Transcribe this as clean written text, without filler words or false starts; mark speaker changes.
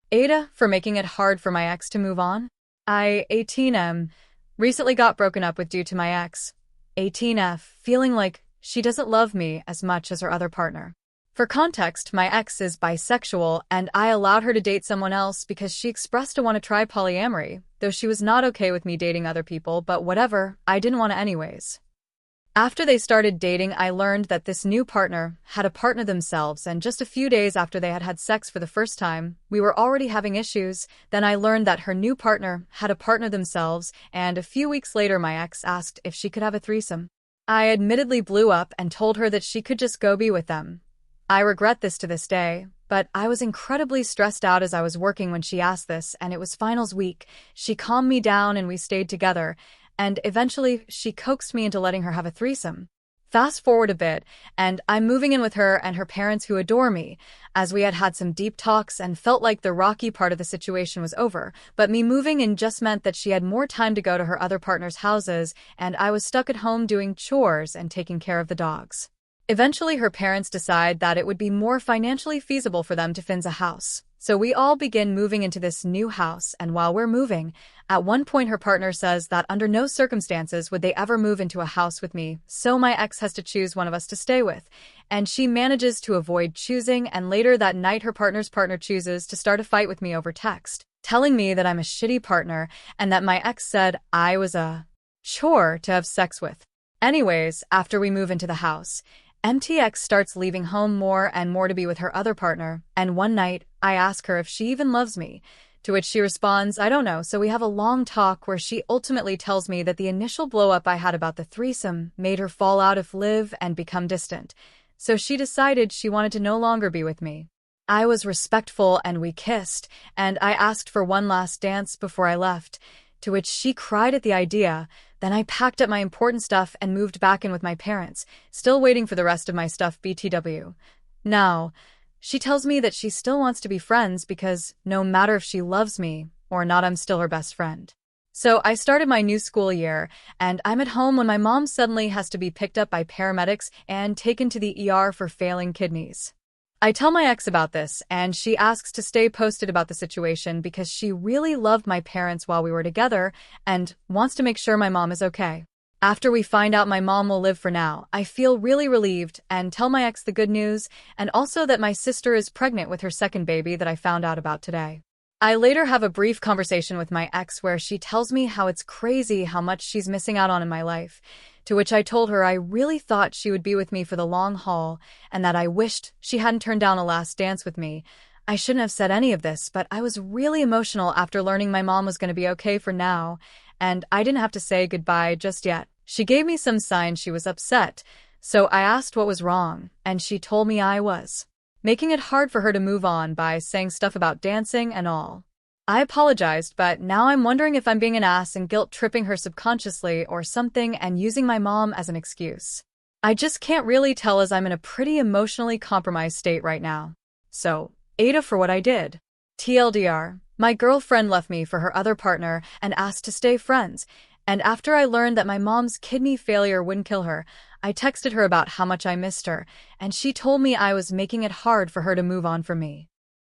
Speaker 1: AITAH for making it hard for my ex to move on. I, 18M, recently got broken up with due to my ex, 18F, feeling like she doesn't love me as much as her other partner. For context, my ex is bisexual, and I allowed her to date someone else because she expressed to want to try polyamory, though she was not okay with me dating other people, but whatever, I didn't want to anyways. After they started dating, I learned that this new partner had a partner themselves, and just a few days after they had had sex for the first time, we were already having issues. Then I learned that her new partner had a partner themselves, and a few weeks later my ex asked if she could have a threesome. I admittedly blew up and told her that she could just go be with them. I regret this to this day, but I was incredibly stressed out as I was working when she asked this, and it was finals week. She calmed me down and we stayed together, and eventually she coaxed me into letting her have a threesome. Fast forward a bit, and I'm moving in with her and her parents who adore me, as we had had some deep talks and felt like the rocky part of the situation was over, but me moving in just meant that she had more time to go to her other partners' houses, and I was stuck at home doing chores and taking care of the dogs. Eventually, her parents decide that it would be more financially feasible for them to fix a house. So we all begin moving into this new house, and while we're moving, at one point her partner says that under no circumstances would they ever move into a house with me, so my ex has to choose one of us to stay with. And she manages to avoid choosing, and later that night her partner's partner chooses to start a fight with me over text, telling me that I'm a shitty partner and that my ex said I was a chore to have sex with. Anyways, after we move into the house, MTX starts leaving home more and more to be with her other partner, and one night, I ask her if she even loves me, to which she responds, I don't know, so we have a long talk where she ultimately tells me that the initial blow-up I had about the threesome made her fall out of live and become distant, so she decided she wanted to no longer be with me. I was respectful and we kissed, and I asked for one last dance before I left, to which she cried at the idea. Then I packed up my important stuff and moved back in with my parents, still waiting for the rest of my stuff BTW. Now, she tells me that she still wants to be friends because no matter if she loves me or not, I'm still her best friend. So I started my new school year, and I'm at home when my mom suddenly has to be picked up by paramedics and taken to the ER for failing kidneys. I tell my ex about this, and she asks to stay posted about the situation because she really loved my parents while we were together and wants to make sure my mom is okay. After we find out my mom will live for now, I feel really relieved and tell my ex the good news, and also that my sister is pregnant with her second baby that I found out about today. I later have a brief conversation with my ex where she tells me how it's crazy how much she's missing out on in my life, to which I told her I really thought she would be with me for the long haul and that I wished she hadn't turned down a last dance with me. I shouldn't have said any of this, but I was really emotional after learning my mom was going to be okay for now, and I didn't have to say goodbye just yet. She gave me some signs she was upset, so I asked what was wrong, and she told me I was making it hard for her to move on by saying stuff about dancing and all. I apologized, but now I'm wondering if I'm being an ass and guilt-tripping her subconsciously or something and using my mom as an excuse. I just can't really tell as I'm in a pretty emotionally compromised state right now. So, AITAH for what I did. TLDR, my girlfriend left me for her other partner and asked to stay friends, and after I learned that my mom's kidney failure wouldn't kill her, I texted her about how much I missed her, and she told me I was making it hard for her to move on from me.